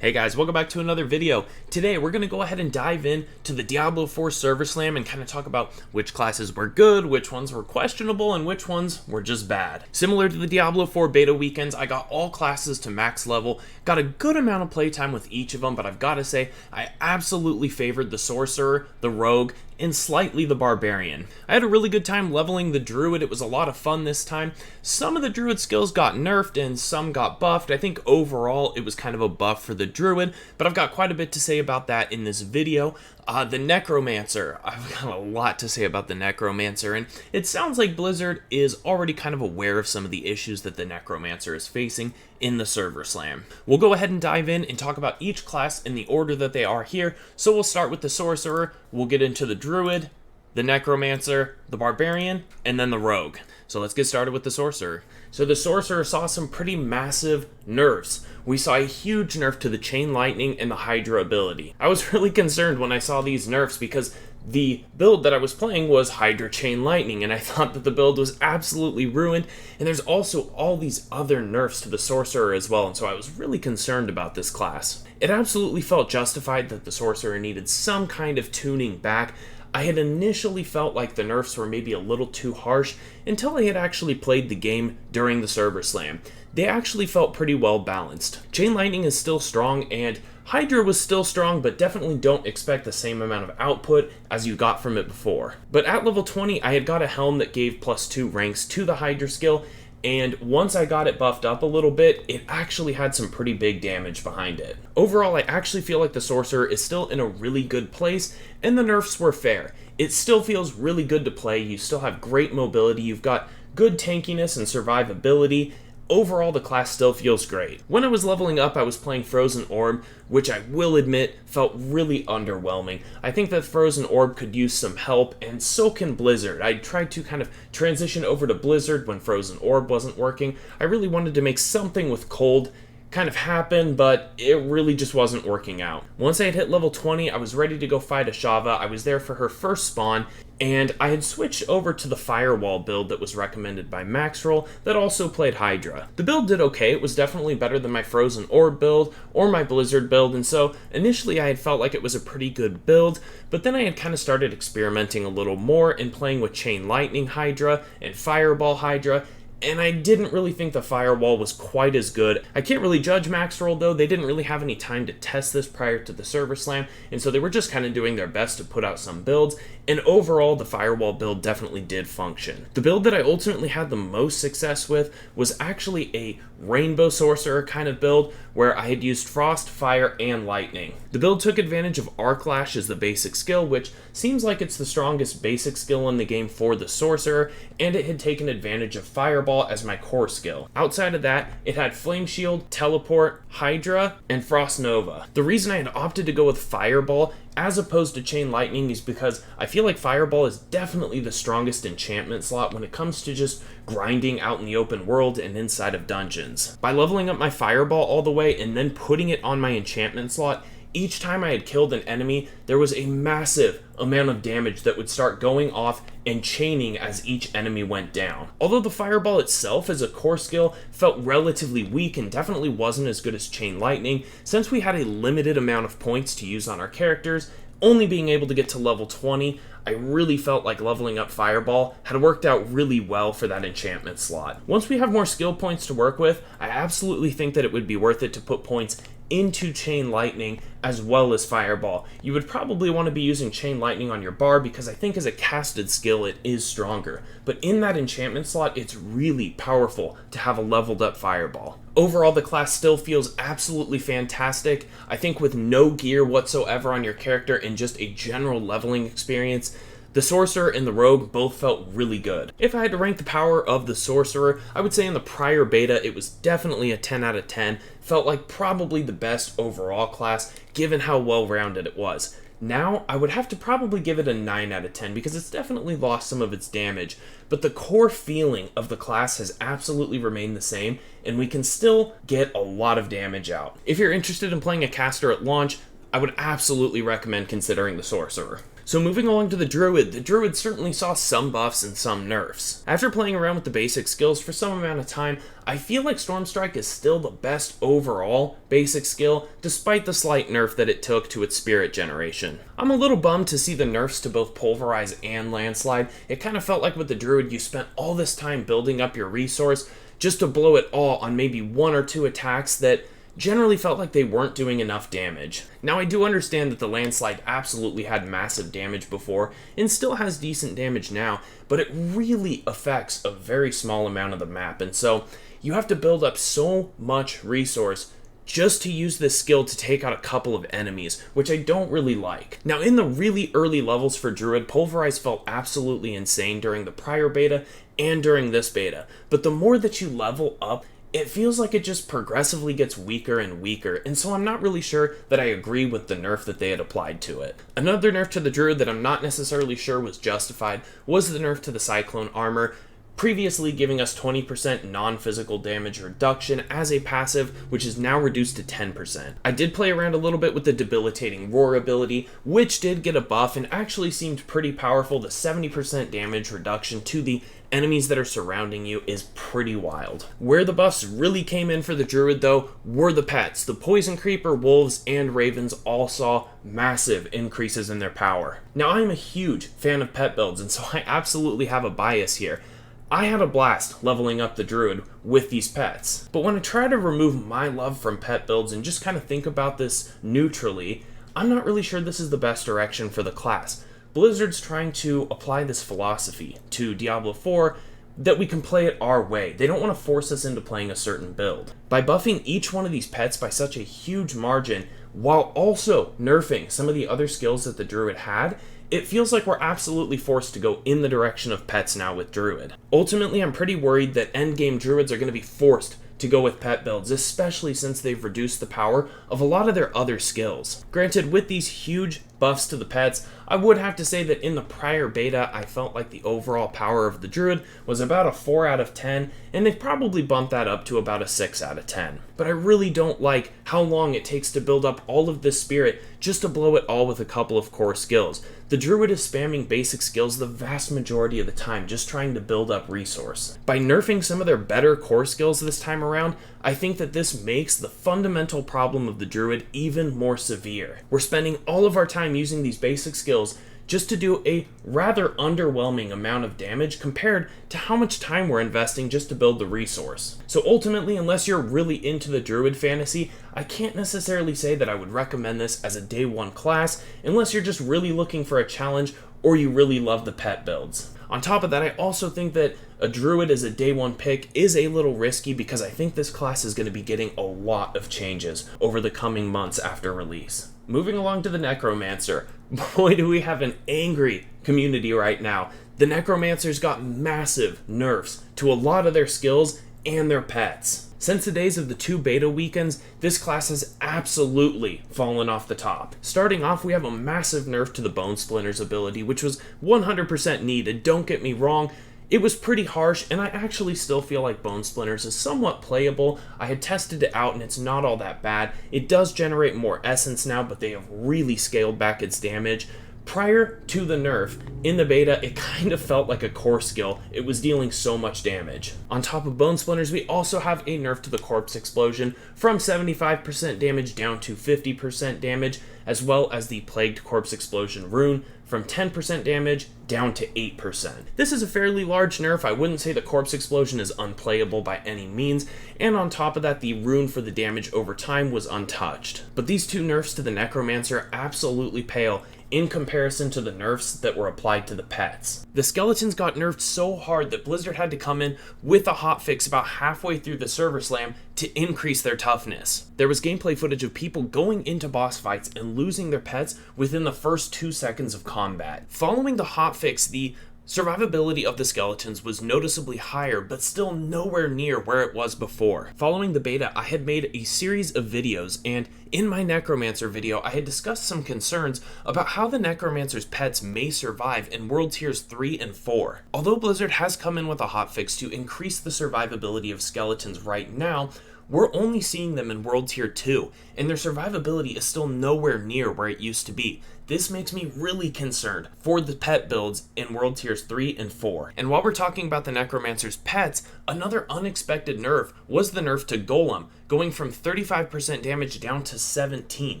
Hey guys, welcome back to another video. Today we're going to go ahead and dive in to the Diablo 4 server slam and kind of talk about which classes were good, which ones were questionable, and which ones were just bad. Similar to the Diablo 4 beta weekends, I got all classes to max level, got a good amount of playtime with each of them, but I've got to say, I absolutely favored the Sorcerer, the Rogue, and slightly the Barbarian. I had a really good time leveling the Druid. It was a lot of fun this time. Some of the Druid skills got nerfed and some got buffed. I think overall it was kind of a buff for the Druid, but I've got quite a bit to say about that in this video. The Necromancer, I've got a lot to say about the Necromancer, and it sounds like Blizzard is already kind of aware of some of the issues that the Necromancer is facing in the server slam. We'll go ahead and dive in and talk about each class in the order that they are here. So we'll start with the Sorcerer, we'll get into the Druid, the Necromancer, the Barbarian, and then the Rogue. So let's get started with the Sorcerer. So the Sorcerer saw some pretty massive nerfs. We saw a huge nerf to the Chain Lightning and the Hydra ability. I was really concerned when I saw these nerfs because the build that I was playing was Hydra Chain Lightning, and I thought that the build was absolutely ruined, and there's also all these other nerfs to the Sorcerer as well, and so I was really concerned about this class. It absolutely felt justified that the Sorcerer needed some kind of tuning back. I had initially felt like the nerfs were maybe a little too harsh until I had actually played the game during the server slam. They actually felt pretty well balanced. Chain Lightning is still strong and Hydra was still strong, but definitely don't expect the same amount of output as you got from it before. But at level 20, I had got a helm that gave +2 ranks to the Hydra skill, and once I got it buffed up a little bit, it actually had some pretty big damage behind it. Overall, I actually feel like the Sorcerer is still in a really good place, and the nerfs were fair. It still feels really good to play, you still have great mobility, you've got good tankiness and survivability. Overall, the class still feels great. When I was leveling up, I was playing Frozen Orb, which I will admit felt really underwhelming. I think that Frozen Orb could use some help, and so can Blizzard. I tried to kind of transition over to Blizzard when Frozen Orb wasn't working. I really wanted to make something with Cold kind of happen, but it really just wasn't working out. Once I had hit level 20, I was ready to go fight Ashava. I was there for her first spawn, and I had switched over to the Firewall build that was recommended by Maxroll that also played Hydra. The build did okay, it was definitely better than my Frozen Orb build or my Blizzard build, and so initially I had felt like it was a pretty good build, but then I had kind of started experimenting a little more and playing with Chain Lightning Hydra and Fireball Hydra, and I didn't really think the Firewall was quite as good. I can't really judge Maxroll though, they didn't really have any time to test this prior to the server slam, and so they were just kind of doing their best to put out some builds, and overall the Firewall build definitely did function. The build that I ultimately had the most success with was actually a Rainbow Sorcerer kind of build, where I had used Frost, Fire, and Lightning. The build took advantage of Arc Lash as the basic skill, which seems like it's the strongest basic skill in the game for the Sorcerer, and it had taken advantage of Fireball as my core skill. Outside of that, it had Flame Shield, Teleport, Hydra, and Frost Nova. The reason I had opted to go with Fireball as opposed to Chain Lightning is because I feel like Fireball is definitely the strongest enchantment slot when it comes to just grinding out in the open world and inside of dungeons. By leveling up my Fireball all the way and then putting it on my enchantment slot, each time I had killed an enemy, there was a massive amount of damage that would start going off and chaining as each enemy went down. Although the Fireball itself as a core skill felt relatively weak and definitely wasn't as good as Chain Lightning, since we had a limited amount of points to use on our characters, only being able to get to level 20, I really felt like leveling up Fireball had worked out really well for that enchantment slot. Once we have more skill points to work with, I absolutely think that it would be worth it to put points into Chain Lightning as well as Fireball. You would probably want to be using Chain Lightning on your bar because I think as a casted skill it is stronger, but in that enchantment slot it's really powerful to have a leveled up Fireball. Overall, the class still feels absolutely fantastic. I think with no gear whatsoever on your character and just a general leveling experience, the Sorcerer and the Rogue both felt really good. If I had to rank the power of the Sorcerer, I would say in the prior beta it was definitely a 10 out of 10. Felt like probably the best overall class given how well-rounded it was. Now, I would have to probably give it a 9 out of 10 because it's definitely lost some of its damage, but the core feeling of the class has absolutely remained the same, and we can still get a lot of damage out. If you're interested in playing a caster at launch, I would absolutely recommend considering the Sorcerer. So moving along to the Druid certainly saw some buffs and some nerfs. After playing around with the basic skills for some amount of time, I feel like Stormstrike is still the best overall basic skill, despite the slight nerf that it took to its spirit generation. I'm a little bummed to see the nerfs to both Pulverize and Landslide. It kind of felt like with the Druid you spent all this time building up your resource just to blow it all on maybe 1 or 2 attacks that generally felt like they weren't doing enough damage. Now I do understand that the Landslide absolutely had massive damage before and still has decent damage now, but it really affects a very small amount of the map, and so you have to build up so much resource just to use this skill to take out a couple of enemies, which I don't really like. Now in the really early levels for Druid, Pulverize felt absolutely insane during the prior beta and during this beta, but the more that you level up, it feels like it just progressively gets weaker and weaker, and so I'm not really sure that I agree with the nerf that they had applied to it. Another nerf to the Druid that I'm not necessarily sure was justified was the nerf to the Cyclone armor, previously giving us 20% non-physical damage reduction as a passive, which is now reduced to 10%. I did play around a little bit with the Debilitating Roar ability, which did get a buff and actually seemed pretty powerful. The 70% damage reduction to the enemies that are surrounding you is pretty wild. Where the buffs really came in for the Druid though were the pets. The Poison Creeper, Wolves, and Ravens all saw massive increases in their power. Now I'm a huge fan of pet builds, and so I absolutely have a bias here. I had a blast leveling up the Druid with these pets, but when I try to remove my love from pet builds and just kind of think about this neutrally, I'm not really sure this is the best direction for the class. Blizzard's trying to apply this philosophy to Diablo 4 that we can play it our way. They don't want to force us into playing a certain build. By buffing each one of these pets by such a huge margin, while also nerfing some of the other skills that the Druid had, it feels like we're absolutely forced to go in the direction of pets now with Druid. Ultimately, I'm pretty worried that endgame Druids are going to be forced to go with pet builds, especially since they've reduced the power of a lot of their other skills. Granted, with these huge buffs to the pets, I would have to say that in the prior beta, I felt like the overall power of the Druid was about a 4 out of 10, and they've probably bumped that up to about a 6 out of 10. But I really don't like how long it takes to build up all of this spirit just to blow it all with a couple of core skills. The Druid is spamming basic skills the vast majority of the time, just trying to build up resource. By nerfing some of their better core skills this time around, I think that this makes the fundamental problem of the Druid even more severe. We're spending all of our time using these basic skills just to do a rather underwhelming amount of damage compared to how much time we're investing just to build the resource. So ultimately, unless you're really into the Druid fantasy, I can't necessarily say that I would recommend this as a day 1 class unless you're just really looking for a challenge or you really love the pet builds. On top of that, I also think that a Druid as a day 1 pick is a little risky because I think this class is going to be getting a lot of changes over the coming months after release. Moving along to the Necromancer. Boy, do we have an angry community right now. The Necromancers got massive nerfs to a lot of their skills and their pets. Since the days of the 2 beta weekends, this class has absolutely fallen off the top. Starting off, we have a massive nerf to the Bone Splinters ability, which was 100% needed. Don't get me wrong, it was pretty harsh, and I actually still feel like Bone Splinters is somewhat playable. I had tested it out, and it's not all that bad. It does generate more essence now, but they have really scaled back its damage. Prior to the nerf, in the beta, it kind of felt like a core skill. It was dealing so much damage. On top of Bone Splinters, we also have a nerf to the Corpse Explosion from 75% damage down to 50% damage, as well as the Plagued Corpse Explosion rune from 10% damage down to 8%. This is a fairly large nerf. I wouldn't say the Corpse Explosion is unplayable by any means, and on top of that, the rune for the damage over time was untouched. But these 2 nerfs to the Necromancer absolutely pale in comparison to the nerfs that were applied to the pets. The skeletons got nerfed so hard that Blizzard had to come in with a hotfix about halfway through the server slam to increase their toughness. There was gameplay footage of people going into boss fights and losing their pets within the first 2 seconds of combat. Following the hotfix, the survivability of the skeletons was noticeably higher, but still nowhere near where it was before. Following the beta, I had made a series of videos, and in my Necromancer video, I had discussed some concerns about how the Necromancer's pets may survive in World Tiers 3 and 4. Although Blizzard has come in with a hotfix to increase the survivability of skeletons right now, we're only seeing them in World Tier 2, and their survivability is still nowhere near where it used to be. This makes me really concerned for the pet builds in World Tiers 3 and 4. And while we're talking about the Necromancer's pets, another unexpected nerf was the nerf to Golem, going from 35% damage down to 17%.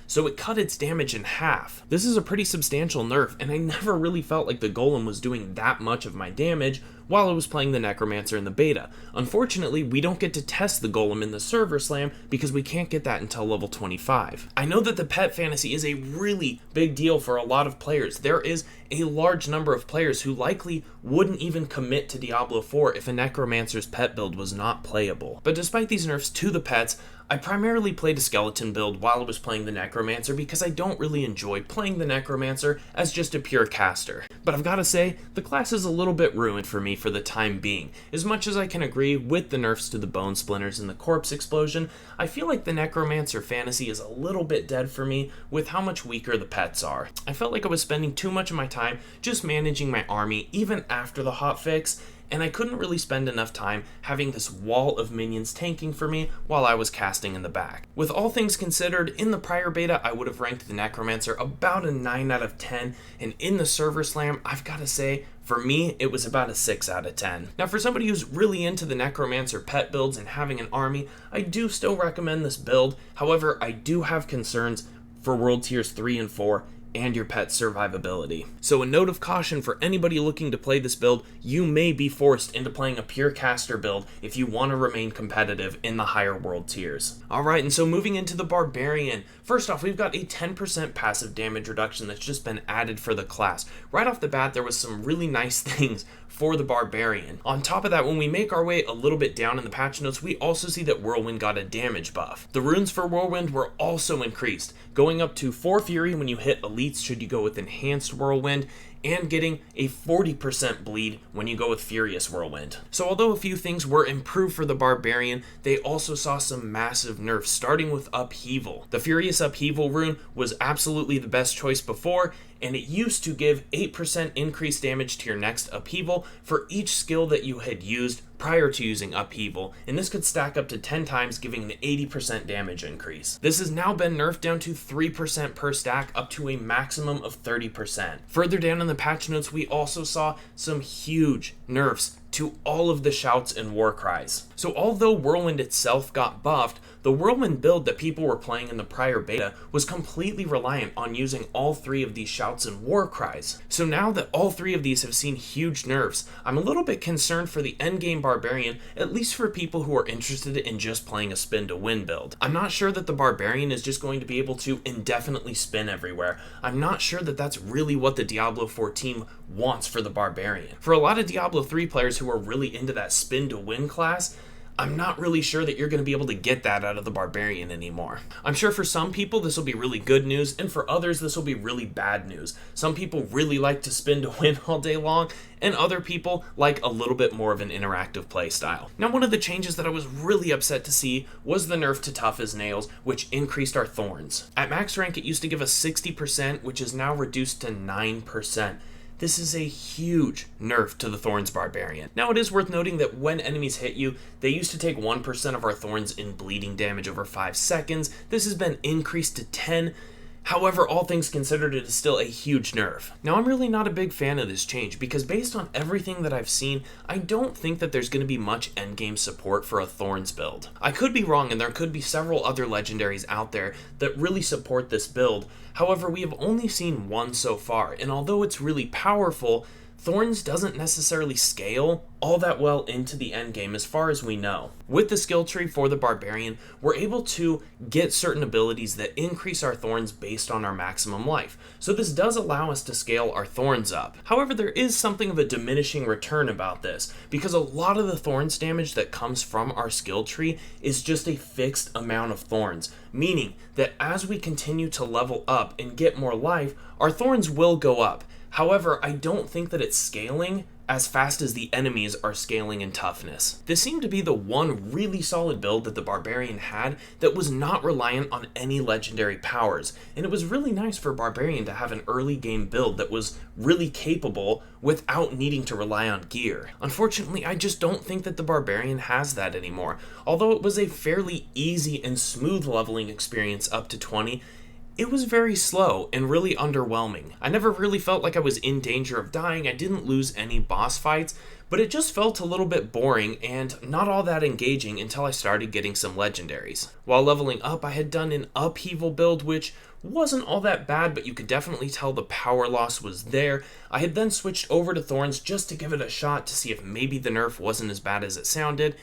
So it cut its damage in half. This is a pretty substantial nerf, and I never really felt like the Golem was doing that much of my damage while I was playing the Necromancer in the beta. Unfortunately, we don't get to test the Golem in the server slam because we can't get that until level 25. I know that the pet fantasy is a really big deal for a lot of players. There is a large number of players who likely wouldn't even commit to Diablo 4 if a Necromancer's pet build was not playable. But despite these nerfs to the pets, I primarily played a skeleton build while I was playing the Necromancer because I don't really enjoy playing the Necromancer as just a pure caster. But I've gotta say, the class is a little bit ruined for me for the time being. As much as I can agree with the nerfs to the Bone Splinters and the Corpse Explosion, I feel like the Necromancer fantasy is a little bit dead for me with how much weaker the pets are. I felt like I was spending too much of my time just managing my army even after the hotfix, and I couldn't really spend enough time having this wall of minions tanking for me while I was casting in the back. With all things considered, in the prior beta I would have ranked the Necromancer about a 9 out of 10, and in the server slam, I've gotta say, for me, it was about a 6 out of 10. Now for somebody who's really into the Necromancer pet builds and having an army, I do still recommend this build. However, I do have concerns for World Tiers 3 and 4 and your pet's survivability. So a note of caution for anybody looking to play this build, you may be forced into playing a pure caster build if you want to remain competitive in the higher world tiers. Alright, and so moving into the Barbarian, first off, we've got a 10% passive damage reduction that's just been added for the class. Right off the bat, there was some really nice things for the Barbarian. On top of that, when we make our way a little bit down in the patch notes, we also see that Whirlwind got a damage buff. The runes for Whirlwind were also increased, going up to 4 Fury when you hit Elites should you go with Enhanced Whirlwind, and getting a 40% bleed when you go with Furious Whirlwind. So although a few things were improved for the Barbarian, they also saw some massive nerfs, starting with Upheaval. The Furious Upheaval rune was absolutely the best choice before, and it used to give 8% increased damage to your next Upheaval for each skill that you had used prior to using Upheaval, and this could stack up to 10 times, giving an 80% damage increase. This has now been nerfed down to 3% per stack, up to a maximum of 30%. Further down in the patch notes, we also saw some huge nerfs to all of the shouts and war cries. So although Whirlwind itself got buffed, the Whirlwind build that people were playing in the prior beta was completely reliant on using all 3 of these shouts and war cries. So now that all 3 of these have seen huge nerfs, I'm a little bit concerned for the endgame Barbarian, at least for people who are interested in just playing a spin to win build. I'm not sure that the Barbarian is just going to be able to indefinitely spin everywhere. I'm not sure that that's really what the Diablo 4 team wants for the Barbarian. For a lot of Diablo 3 players who are really into that spin to win class, I'm not really sure that you're going to be able to get that out of the Barbarian anymore. I'm sure for some people this will be really good news, and for others this will be really bad news. Some people really like to spin to win all day long, and other people like a little bit more of an interactive play style. Now, one of the changes that I was really upset to see was the nerf to Tough as Nails, which increased our thorns. At max rank it used to give us 60%, which is now reduced to 9%. This is a huge nerf to the Thorns Barbarian. Now, it is worth noting that when enemies hit you, they used to take 1% of our thorns in bleeding damage over 5 seconds. This has been increased to 10. However, all things considered, it is still a huge nerf. Now, I'm really not a big fan of this change because based on everything that I've seen, I don't think that there's going to be much endgame support for a Thorns build. I could be wrong, and there could be several other legendaries out there that really support this build. However, we have only seen one so far, and although it's really powerful, Thorns doesn't necessarily scale all that well into the endgame as far as we know. With the skill tree for the Barbarian, we're able to get certain abilities that increase our thorns based on our maximum life. So this does allow us to scale our thorns up. However, there is something of a diminishing return about this, because a lot of the thorns damage that comes from our skill tree is just a fixed amount of thorns, meaning that as we continue to level up and get more life, our thorns will go up. However, I don't think that it's scaling as fast as the enemies are scaling in toughness. This seemed to be the one really solid build that the Barbarian had that was not reliant on any legendary powers, and it was really nice for Barbarian to have an early game build that was really capable without needing to rely on gear. Unfortunately, I just don't think that the Barbarian has that anymore. Although it was a fairly easy and smooth leveling experience up to 20, it was very slow and really underwhelming. I never really felt like I was in danger of dying. I didn't lose any boss fights, but it just felt a little bit boring and not all that engaging until I started getting some legendaries. While leveling up, I had done an upheaval build, which wasn't all that bad, but you could definitely tell the power loss was there. I had then switched over to Thorns just to give it a shot to see if maybe the nerf wasn't as bad as it sounded,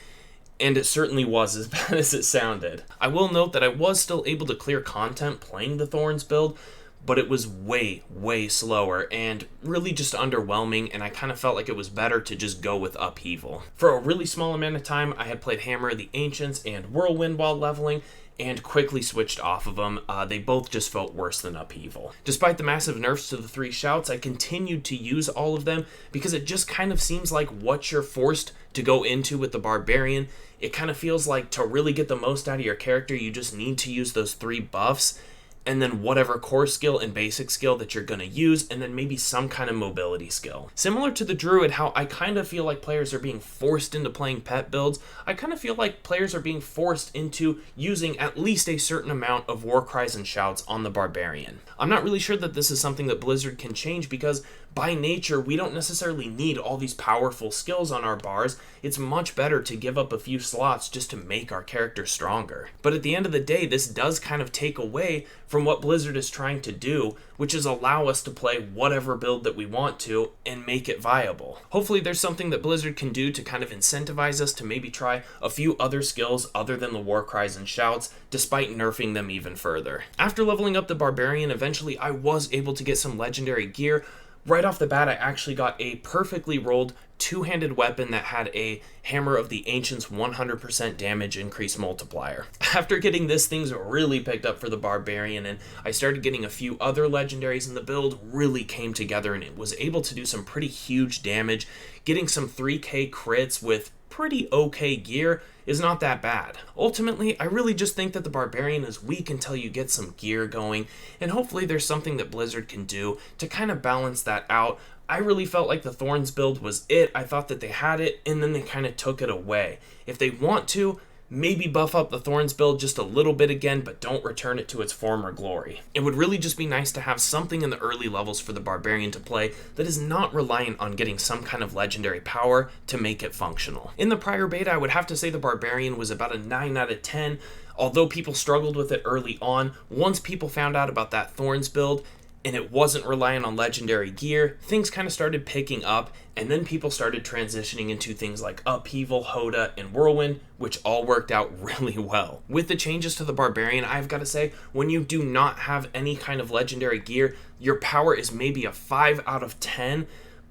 and it certainly was as bad as it sounded. I will note that I was still able to clear content playing the Thorns build, but it was way, way slower and really just underwhelming, and I kind of felt like it was better to just go with Upheaval. For a really small amount of time, I had played Hammer of the Ancients and Whirlwind while leveling, and quickly switched off of them. They both just felt worse than Upheaval. Despite the massive nerfs to the 3 shouts, I continued to use all of them because it just kind of seems like what you're forced to go into with the Barbarian. It kind of feels like to really get the most out of your character, you just need to use those 3 buffs, and then whatever core skill and basic skill that you're going to use, and then maybe some kind of mobility skill. Similar to the Druid, how I kind of feel like players are being forced into playing pet builds, I kind of feel like players are being forced into using at least a certain amount of war cries and shouts on the Barbarian. I'm not really sure that this is something that Blizzard can change because by nature, we don't necessarily need all these powerful skills on our bars. It's much better to give up a few slots just to make our character stronger. But at the end of the day, this does kind of take away from what Blizzard is trying to do, which is allow us to play whatever build that we want to and make it viable. Hopefully there's something that Blizzard can do to kind of incentivize us to maybe try a few other skills other than the war cries and shouts, despite nerfing them even further. After leveling up the Barbarian, eventually I was able to get some legendary gear. Right off the bat, I actually got a perfectly rolled 2-handed weapon that had a Hammer of the Ancients 100% damage increase multiplier. After getting this, things really picked up for the Barbarian, and I started getting a few other legendaries, and the build really came together, and it was able to do some pretty huge damage. Getting some 3k crits with pretty okay gear is not that bad. Ultimately, I really just think that the Barbarian is weak until you get some gear going, and hopefully there's something that Blizzard can do to kind of balance that out. I really felt like the Thorns build was it. I thought that they had it, and then they kind of took it away. If they want to, maybe buff up the Thorns build just a little bit again, but don't return it to its former glory. It would really just be nice to have something in the early levels for the Barbarian to play that is not reliant on getting some kind of legendary power to make it functional. In the prior beta, I would have to say the Barbarian was about a 9 out of 10. Although people struggled with it early on, once people found out about that Thorns build, and it wasn't relying on legendary gear, things kind of started picking up, and then people started transitioning into things like Upheaval, Hoda, and Whirlwind, which all worked out really well. With the changes to the Barbarian, I've got to say, when you do not have any kind of legendary gear, your power is maybe a 5 out of 10,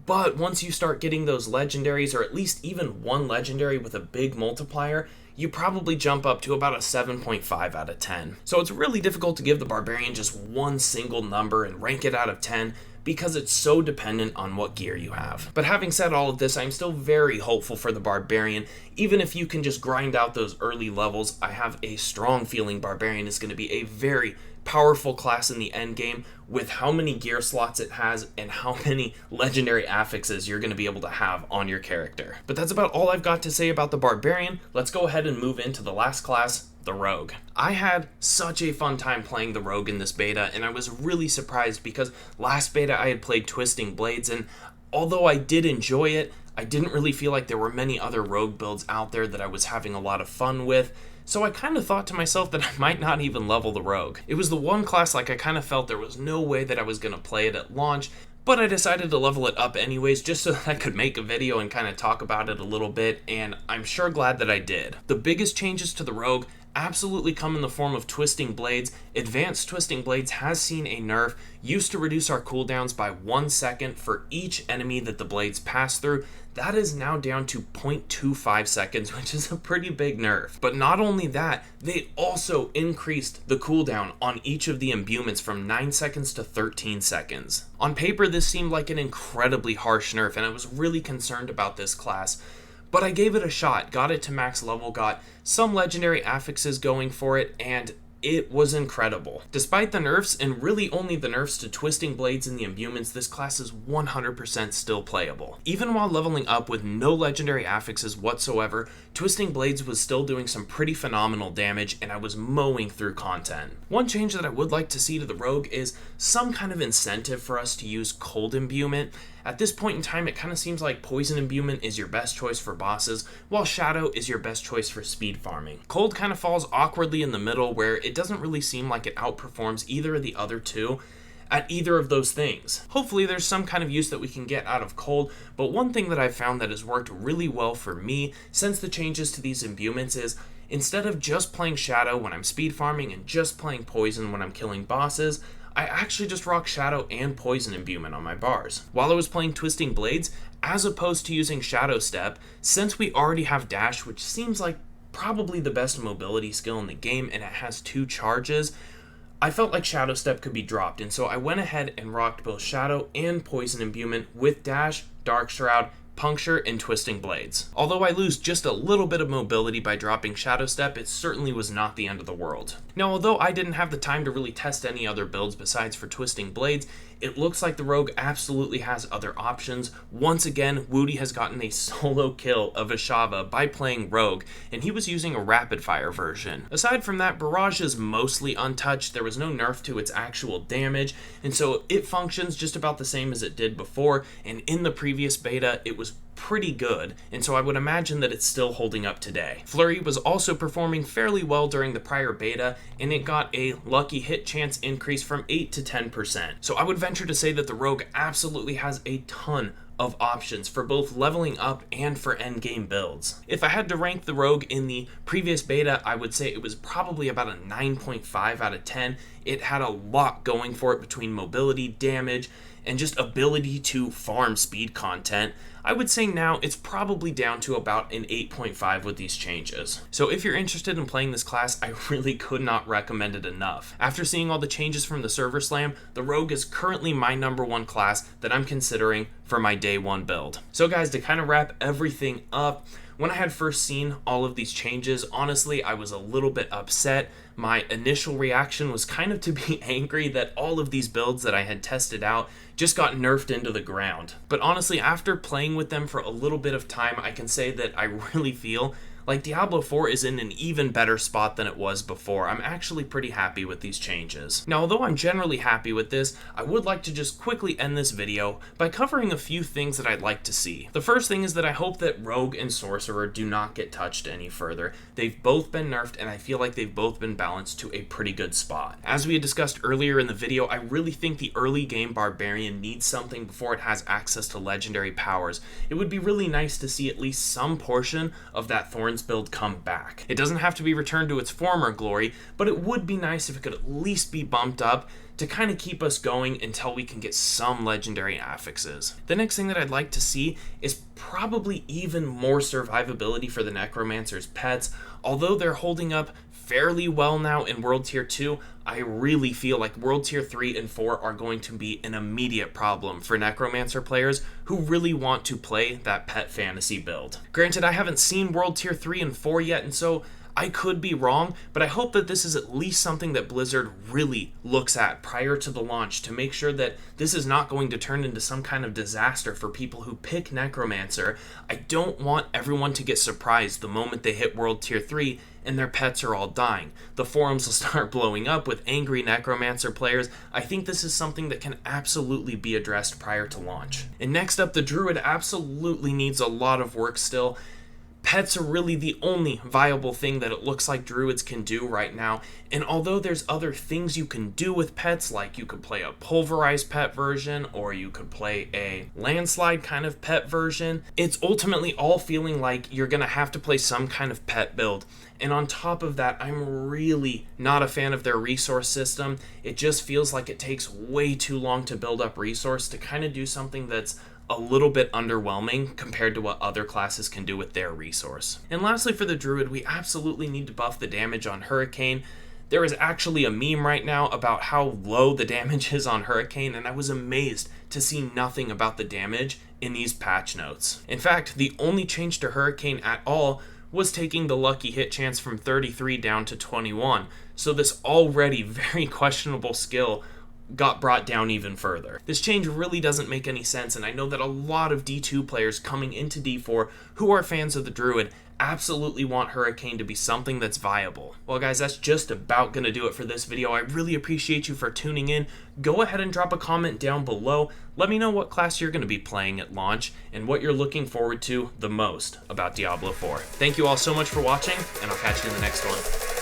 but once you start getting those legendaries, or at least even one legendary with a big multiplier, you probably jump up to about a 7.5 out of 10. So it's really difficult to give the Barbarian just one single number and rank it out of 10 because it's so dependent on what gear you have. But having said all of this, I'm still very hopeful for the Barbarian. Even if you can just grind out those early levels, I have a strong feeling Barbarian is going to be a very powerful class in the end game with how many gear slots it has and how many legendary affixes you're going to be able to have on your character. But that's about all I've got to say about the Barbarian. Let's go ahead and move into the last class, the Rogue. I had such a fun time playing the Rogue in this beta, and I was really surprised because last beta I had played Twisting Blades, and although I did enjoy it, I didn't really feel like there were many other Rogue builds out there that I was having a lot of fun with. So I kind of thought to myself that I might not even level the Rogue. It was the one class like I kind of felt there was no way that I was going to play it at launch, but I decided to level it up anyways just so that I could make a video and kind of talk about it a little bit, and I'm sure glad that I did. The biggest changes to the Rogue absolutely come in the form of Twisting Blades. Advanced Twisting Blades has seen a nerf, used to reduce our cooldowns by 1 second for each enemy that the blades pass through. That is now down to 0.25 seconds, which is a pretty big nerf. But not only that, they also increased the cooldown on each of the imbuements from 9 seconds to 13 seconds. On paper, this seemed like an incredibly harsh nerf, and I was really concerned about this class. But I gave it a shot, got it to max level, got some legendary affixes going for it, and it was incredible. Despite the nerfs, and really only the nerfs to Twisting Blades and the imbuements, this class is 100% still playable. Even while leveling up with no legendary affixes whatsoever, Twisting Blades was still doing some pretty phenomenal damage, and I was mowing through content. One change that I would like to see to the rogue is some kind of incentive for us to use cold imbuement. At this point in time, it kind of seems like poison imbuement is your best choice for bosses, while shadow is your best choice for speed farming. Cold kind of falls awkwardly in the middle, where it doesn't really seem like it outperforms either of the other two at either of those things. Hopefully there's some kind of use that we can get out of cold, but one thing that I've found that has worked really well for me since the changes to these imbuements is, instead of just playing shadow when I'm speed farming and just playing poison when I'm killing bosses, I actually just rock shadow and poison imbuement on my bars. While I was playing Twisting Blades, as opposed to using Shadow Step, since we already have dash, which seems like probably the best mobility skill in the game, and it has 2 charges, I felt like Shadow Step could be dropped, and so I went ahead and rocked both Shadow and Poison Imbuement with Dash, Dark Shroud, Puncture, and Twisting Blades. Although I lose just a little bit of mobility by dropping Shadow Step, it certainly was not the end of the world. Now, although I didn't have the time to really test any other builds besides for Twisting Blades, it looks like the rogue absolutely has other options. Once again, Woody has gotten a solo kill of Ashava by playing rogue, and he was using a rapid fire version. Aside from that, Barrage is mostly untouched. There was no nerf to its actual damage, and so it functions just about the same as it did before, and in the previous beta, it was pretty good, and so I would imagine that it's still holding up today. Flurry was also performing fairly well during the prior beta, and it got a lucky hit chance increase from 8 to 10%. So I would venture to say that the rogue absolutely has a ton of options for both leveling up and for endgame builds. If I had to rank the rogue in the previous beta, I would say it was probably about a 9.5 out of 10. It had a lot going for it between mobility, damage, and just ability to farm speed content. I would say now it's probably down to about an 8.5 with these changes. So if you're interested in playing this class, I really could not recommend it enough. After seeing all the changes from the server slam, the rogue is currently my #1 class that I'm considering for my day 1 build. So guys, to kind of wrap everything up, when I had first seen all of these changes, honestly, I was a little bit upset. My initial reaction was kind of to be angry that all of these builds that I had tested out just got nerfed into the ground. But honestly, after playing with them for a little bit of time, I can say that I really feel like Diablo 4 is in an even better spot than it was before. I'm actually pretty happy with these changes. Now, although I'm generally happy with this, I would like to just quickly end this video by covering a few things that I'd like to see. The first thing is that I hope that Rogue and Sorcerer do not get touched any further. They've both been nerfed, and I feel like they've both been balanced to a pretty good spot. As we had discussed earlier in the video, I really think the early game Barbarian needs something before it has access to legendary powers. It would be really nice to see at least some portion of that Thorns build come back. It doesn't have to be returned to its former glory, but it would be nice if it could at least be bumped up to kind of keep us going until we can get some legendary affixes. The next thing that I'd like to see is probably even more survivability for the Necromancer's pets. Although they're holding up fairly well now in World Tier 2, I really feel like World Tier 3 and 4 are going to be an immediate problem for Necromancer players who really want to play that pet fantasy build. Granted, I haven't seen World Tier 3 and 4 yet, and so I could be wrong, but I hope that this is at least something that Blizzard really looks at prior to the launch to make sure that this is not going to turn into some kind of disaster for people who pick Necromancer. I don't want everyone to get surprised the moment they hit World Tier 3 and their pets are all dying. The forums will start blowing up with angry Necromancer players. I think this is something that can absolutely be addressed prior to launch. And next up, the Druid absolutely needs a lot of work still. Pets are really the only viable thing that it looks like druids can do right now, and although there's other things you can do with pets, like you could play a pulverized pet version, or you could play a landslide kind of pet version, it's ultimately all feeling like you're gonna have to play some kind of pet build. And on top of that, I'm really not a fan of their resource system. It just feels like it takes way too long to build up resource to kind of do something that's a little bit underwhelming compared to what other classes can do with their resource. And lastly, for the druid, we absolutely need to buff the damage on Hurricane. There is actually a meme right now about how low the damage is on Hurricane, and I was amazed to see nothing about the damage in these patch notes. In fact, the only change to Hurricane at all was taking the lucky hit chance from 33 down to 21, so this already very questionable skill got brought down even further. This change really doesn't make any sense, and I know that a lot of D2 players coming into D4 who are fans of the Druid absolutely want Hurricane to be something that's viable. Well guys, that's just about gonna do it for this video. I really appreciate you for tuning in. Go ahead and drop a comment down below. Let me know what class you're gonna be playing at launch and what you're looking forward to the most about Diablo 4. Thank you all so much for watching, and I'll catch you in the next one.